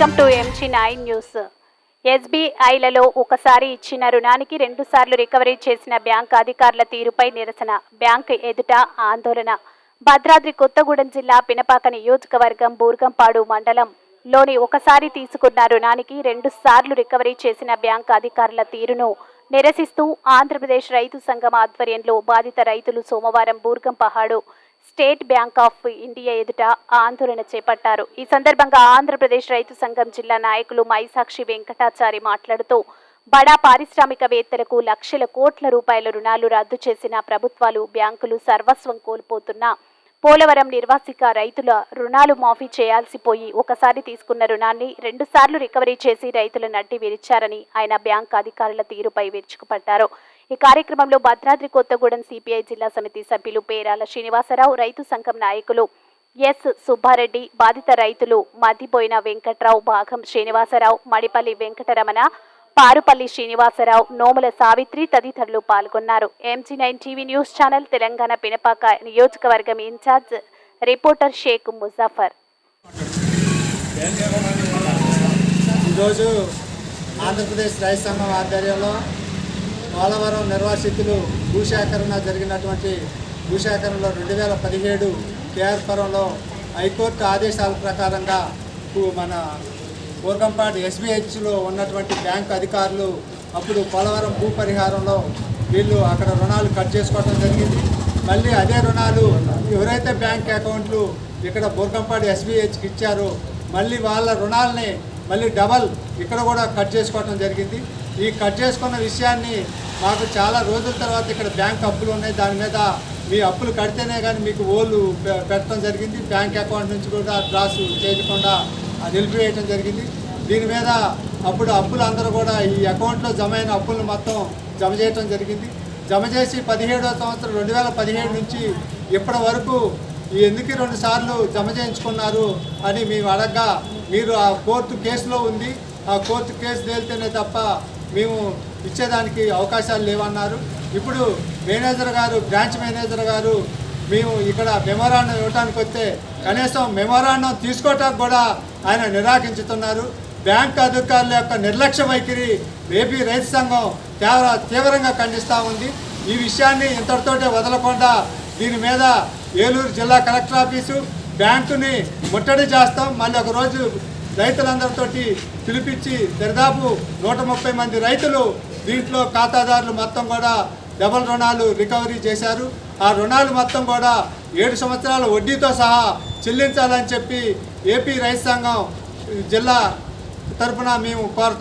Welcome to MG9 news. SBIలలో ఒకసారి ఇచ్చిన రుణానికి 2 సార్లు రికవరీ చేసిన బ్యాంక్ అధికారుల తీరుపై నిరసన, బ్యాంక్ ఎదుట ఆందోళన. భద్రాద్రి కొత్తగూడెం జిల్లా పినపాక నియోజకవర్గం బూర్గంపాడు మండలంలోని ఒకసారి తీసుకున్న రుణానికి 2 సార్లు రికవరీ చేసిన బ్యాంక్ అధికారుల తీరును నిరసిస్తూ ఆంధ్రప్రదేశ్ రైతు సంఘం ఆధ్వర్యంలో బాధిత రైతులు సోమవారం బూర్గంపహాడు స్టేట్ బ్యాంక్ ఆఫ్ ఇండియా ఎదుట ఆందోళన చేపట్టారు. ఈ సందర్భంగా ఆంధ్రప్రదేశ్ రైతు సంఘం జిల్లా నాయకులు మైసాక్షి వెంకటాచారి మాట్లాడుతూ బడా పారిశ్రామికవేత్తలకు లక్షల కోట్ల రూపాయల రుణాలు రద్దు చేసిన ప్రభుత్వాలు, బ్యాంకులు సర్వస్వం కోల్పోతున్న పోలవరం నిర్వాసిక రైతుల రుణాలు మాఫీ చేయాల్సిపోయి ఒకసారి తీసుకున్న రుణాన్ని 2 సార్లు రికవరీ చేసి రైతుల నడ్డి విరిచారని ఆయన బ్యాంక్ అధికారుల తీరుపై విరుచుకుపడ్డారు. ఈ కార్యక్రమంలో భద్రాద్రి కొత్తగూడెం సిపిఐ జిల్లా సమితి సభ్యులు పేరాల శ్రీనివాసరావు, రైతు సంఘం నాయకులు ఎస్ సుబ్బారెడ్డి, బాధిత రైతులు మద్దిపోయిన వెంకట్రావు, భాగం శ్రీనివాసరావు, మడిపల్లి వెంకటరమణ, పారుపల్లి శ్రీనివాసరావు, నోముల సావిత్రి తదితరులు పాల్గొన్నారు. MG9 TV news channel Telangana Pinapaka నియోజకవర్గం ఇన్ఛార్జ్ రిపోర్టర్ షేక్ ముజాఫర్. ఈరోజు ఆంధ్రప్రదేశ్ రైతు సంఘం ఆధ్వర్యంలో పోలవరం నిర్వాసితులు భూసేకరణ జరిగినటువంటి భూసేకరణలో 2017 కేఆర్ పురంలో హైకోర్టు ఆదేశాల ప్రకారంగా మన బూర్గంపాడు SBHలో ఉన్నటువంటి బ్యాంక్ అధికారులు అప్పుడు పోలవరం భూ పరిహారంలో వీళ్ళు అక్కడ రుణాలు కట్ చేసుకోవడం జరిగింది. మళ్ళీ అదే రుణాలు ఎవరైతే బ్యాంక్ అకౌంట్లు ఇక్కడ బూర్గంపాడు SBHకి ఇచ్చారో మళ్ళీ వాళ్ళ రుణాలని మళ్ళీ డబల్ ఇక్కడ కూడా కట్ చేసుకోవడం జరిగింది. ఈ కట్ చేసుకున్న విషయాన్ని మాకు చాలా రోజుల తర్వాత ఇక్కడ బ్యాంక్ అప్పులు ఉన్నాయి, దాని మీద మీ అప్పులు కడితేనే కానీ మీకు ఓళ్ళు పెట్టడం జరిగింది. బ్యాంక్ అకౌంట్ నుంచి కూడా డ్రాస్ చేయకుండా నిలిపివేయడం జరిగింది. దీని మీద అప్పుడు అప్పులు అందరూ కూడా ఈ అకౌంట్లో జమ అయిన అప్పులను మొత్తం జమ చేయడం జరిగింది. జమ చేసి 17వ సంవత్సరం 2017 నుంచి ఇప్పటి వరకు ఎందుకు 2 సార్లు జమ చేయించుకున్నారు అని మేము అడగగా మీరు ఆ కోర్టు కేసులో ఉంది, ఆ కోర్టు కేసు తేలితేనే తప్ప మేము ఇచ్చేదానికి అవకాశాలు లేవన్నారు. ఇప్పుడు మేనేజర్ గారు, బ్రాంచ్ మేనేజర్ గారు మేము ఇక్కడ మెమోరాండం ఇవ్వడానికి వస్తే కనీసం మెమోరాండం తీసుకోవటానికి కూడా ఆయన నిరాకరించుతున్నారు. బ్యాంక్ అధికారుల యొక్క నిర్లక్ష్య వైఖరి ఏపీ రైతు సంఘం తీవ్రంగా ఖండిస్తూ ఉంది. ఈ విషయాన్ని ఇంతటితోటే వదలకుండా దీని మీద ఏలూరు జిల్లా కలెక్టర్ ఆఫీసు బ్యాంకుని ముట్టడి చేస్తాం. మళ్ళీ ఒకరోజు రైతులందరితోటి పిలిపించి దాదాపు 130 మంది రైతులు దీంట్లో ఖాతాదారులు మొత్తం కూడా డబల్ రుణాలు రికవరీ చేశారు. ఆ రుణాలు మొత్తం కూడా 7 సంవత్సరాల వడ్డీతో సహా చెల్లించాలని చెప్పి ఏపీ రైతు సంఘం జిల్లా తరఫున మేము కోరుతాం.